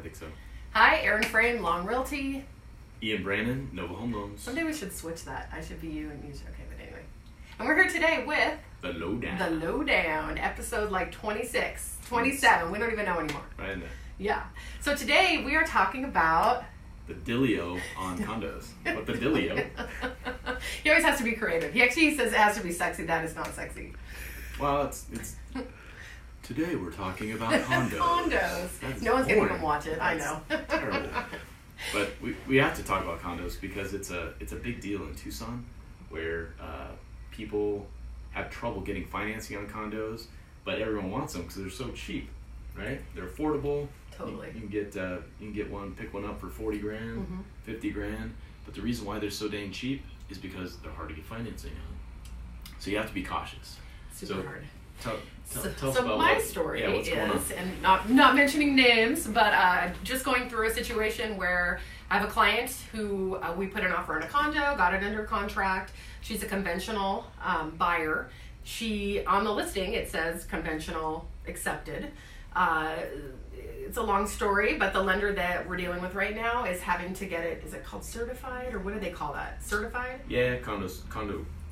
think so. Hi, Erin Frame, Long Realty. Ian Brannon, Nova Home Loans. Someday we should switch that. I should be you and you should. Okay, but anyway. And we're here today with The Lowdown. The Lowdown, episode like 26, 27. We don't even know anymore. Right in there. Yeah. So today we are talking about The dilly-O on condos. What the dilly-O? He always has to be creative. He actually says it has to be sexy. That is not sexy. Well, it's today we're talking about condos. Condos. That's No one's going to boring. even watch it. I know. Terrible. But we have to talk about condos because it's a big deal in Tucson where people have trouble getting financing on condos, but everyone wants them because they're so cheap, right? They're affordable. Totally. You can get one, pick one up for 40 grand, 50 grand. But the reason why they're so dang cheap is because they're hard to get financing on. So you have to be cautious. Super hard. Tell us So about my what- story yeah, what's going on? is, and not mentioning names, but just going through a situation where I have a client who we put an offer on a condo, got it under contract. She's a conventional buyer. She, on the listing, it says conventional accepted. It's a long story, but the lender that we're dealing with right now is having to get it, is it called certified, or what do they call that? Certified? Yeah, condo.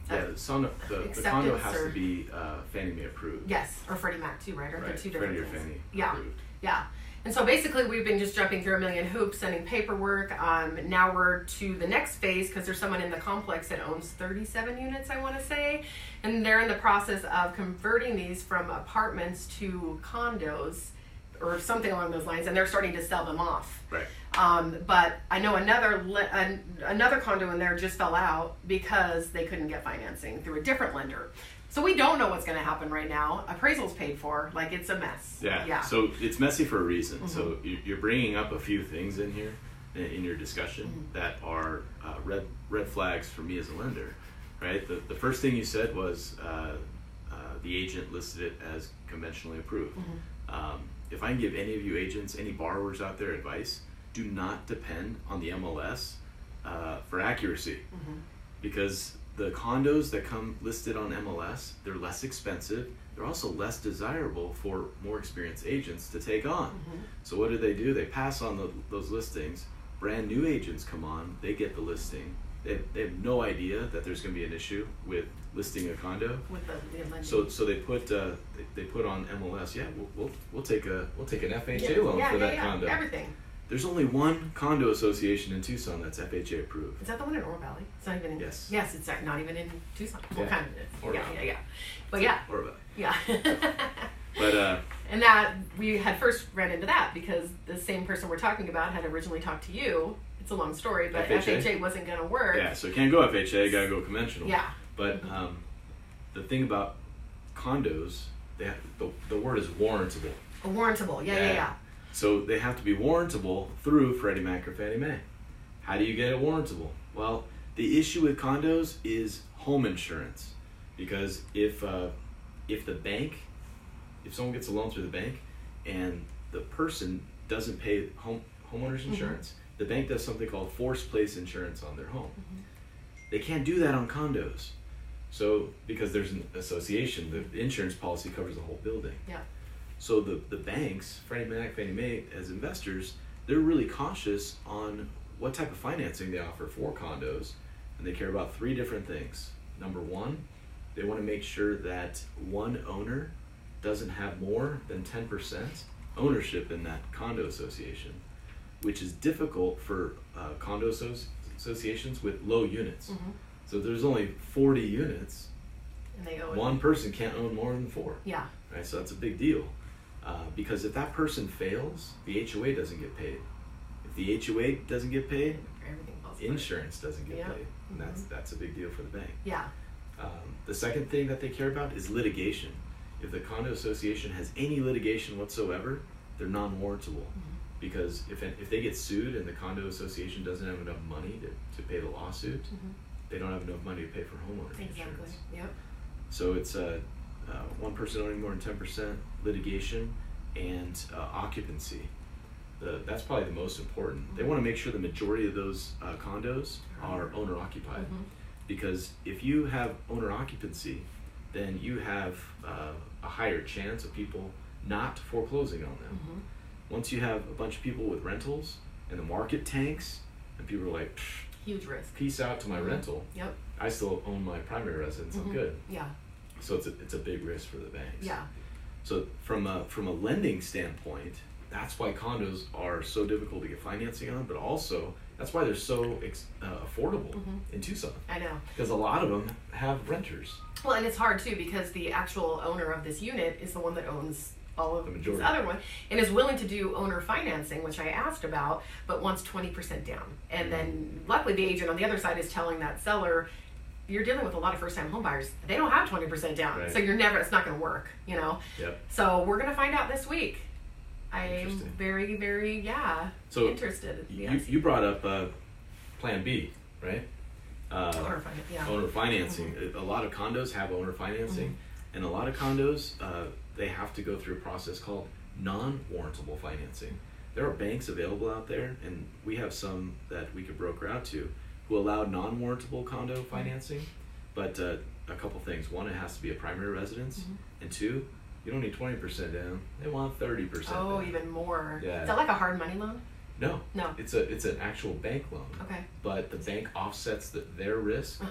Yeah, the condo has to be Fannie Mae approved. Yes, or Freddie Mac too, right? Or Right, they're two different Freddie or things. Fannie Yeah, approved. yeah. And so basically we've been just jumping through a million hoops, sending paperwork. Now we're to the next phase because there's someone in the complex that owns 37 units, I want to say. And they're in the process of converting these from apartments to condos or something along those lines. And they're starting to sell them off. Right. But I know another condo in there just fell out because they couldn't get financing through a different lender. So we don't know what's going to happen right now. Appraisal's paid for. Like, it's a mess. Yeah. So it's messy for a reason. So you're bringing up a few things in here in your discussion that are red flags for me as a lender, right? The first thing you said was the agent listed it as conventionally approved. If I can give any of you agents, any borrowers out there advice, do not depend on the MLS for accuracy, because the condos that come listed on MLS, they're less expensive. They're also less desirable for more experienced agents to take on. So what do? They pass on those listings. Brand new agents come on, they get the listing. They have no idea that there's going to be an issue with listing a condo. With the lending. So they put on MLS. Yeah, we'll take an FHA loan for that condo. Everything. There's only one condo association in Tucson that's FHA approved. Is that the one in Oro Valley? It's not even in. Yes. Yes, it's not even in Tucson. Well, kind of it is. Oro Yeah. Valley. But yeah. Oro Valley. Yeah. But and that we had first ran into that because the same person we're talking about had originally talked to you. It's a long story, but FHA wasn't going to work. yeah, so it can't go FHA, got to go conventional. Yeah. But the thing about condos, the word is warrantable. Warrantable. Yeah. So they have to be warrantable through Freddie Mac or Fannie Mae. How do you get it warrantable? Well, the issue with condos is home insurance, because if someone gets a loan through the bank and the person doesn't pay homeowners insurance, the bank does something called forced place insurance on their home. They can't do that on condos. So because there's an association, the insurance policy covers the whole building. Yeah. So the banks, Freddie Mac, Fannie Mae, as investors, they're really cautious on what type of financing they offer for condos, and they care about three different things. Number one, they want to make sure that one owner doesn't have more than 10% ownership in that condo association, which is difficult for condo associations with low units. So there's only 40 units. And they owe one person can't own more than 4. Yeah. Right, so that's a big deal, because if that person fails, the HOA doesn't get paid. If the HOA doesn't get paid, Everything falls apart. insurance doesn't get paid, and that's a big deal for the bank. Yeah. The second thing that they care about is litigation. If the condo association has any litigation whatsoever, they're non-warrantable, because if they get sued and the condo association doesn't have enough money to pay the lawsuit, they don't have enough money to pay for homeowner insurance. Yep. So it's one person owning more than 10%, litigation, and occupancy. That's probably the most important. They want to make sure the majority of those condos are owner occupied, because if you have owner occupancy, then you have a higher chance of people not foreclosing on them. once you have a bunch of people with rentals and the market tanks and people are like, huge risk. Peace out to my rental. Yep. I still own my primary residence. I'm good. Yeah. So it's a big risk for the banks. Yeah. So from a lending standpoint, that's why condos are so difficult to get financing on, but also that's why they're so affordable in Tucson. I know. Because a lot of them have renters. Well, and it's hard too because the actual owner of this unit is the one that owns all of this other one and is willing to do owner financing, which I asked about, but wants 20% down. And then luckily the agent on the other side is telling that seller, you're dealing with a lot of first-time home buyers. They don't have 20% down. Right. So it's not going to work, you know? Yep. So we're going to find out this week. I'm very, very, interested. You brought up Plan B, right? Owner financing, yeah. Owner financing. A lot of condos have owner financing, and a lot of condos, they have to go through a process called non-warrantable financing. There are banks available out there, and we have some that we could broker out to, who allow non-warrantable condo financing, but a couple things. One, it has to be a primary residence, and two, you don't need 20% down. They want 30%. Oh, down. Even more. Yeah. Is that like a hard money loan? No. No. It's an actual bank loan. Okay. But the bank offsets their risk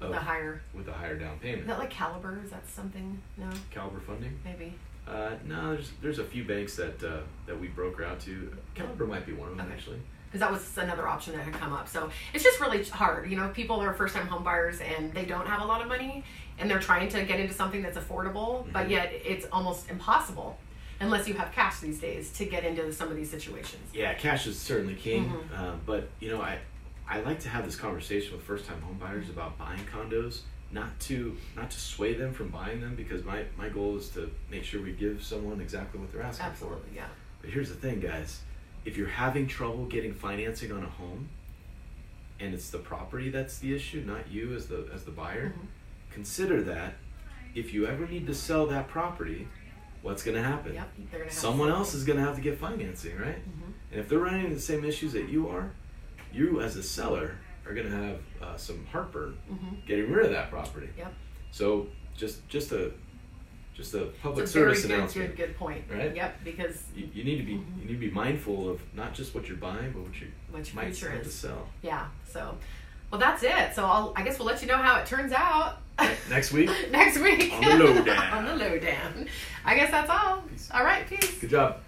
with a higher down payment. Is that like Caliber? Is that something? No. Caliber funding? Maybe. No. There's a few banks that we broker out to. Caliber might be one of them actually. Because that was another option that had come up. So it's just really hard. You know, people are first-time home buyers and they don't have a lot of money and they're trying to get into something that's affordable, but yet it's almost impossible unless you have cash these days to get into some of these situations. Yeah, cash is certainly king. But you know, I like to have this conversation with first-time home buyers about buying condos, not to sway them from buying them, because my goal is to make sure we give someone exactly what they're asking for. Absolutely, yeah. But here's the thing, guys. If you're having trouble getting financing on a home, and it's the property that's the issue, not you as the buyer, consider that if you ever need to sell that property, what's going to happen? Yep, they're gonna have someone else is going to have to get financing, right? And if they're running into the same issues that you are, you as a seller are going to have some heartburn getting rid of that property. Yep. So just a public service announcement. Good point. Right? Yep, because you need to be mindful of not just what you're buying, but what you might have to sell. Yeah. So, well, that's it. So I guess we'll let you know how it turns out next week. Next week on the Lowdown. On the Lowdown. I guess that's all. Peace. All right. Peace. Good job.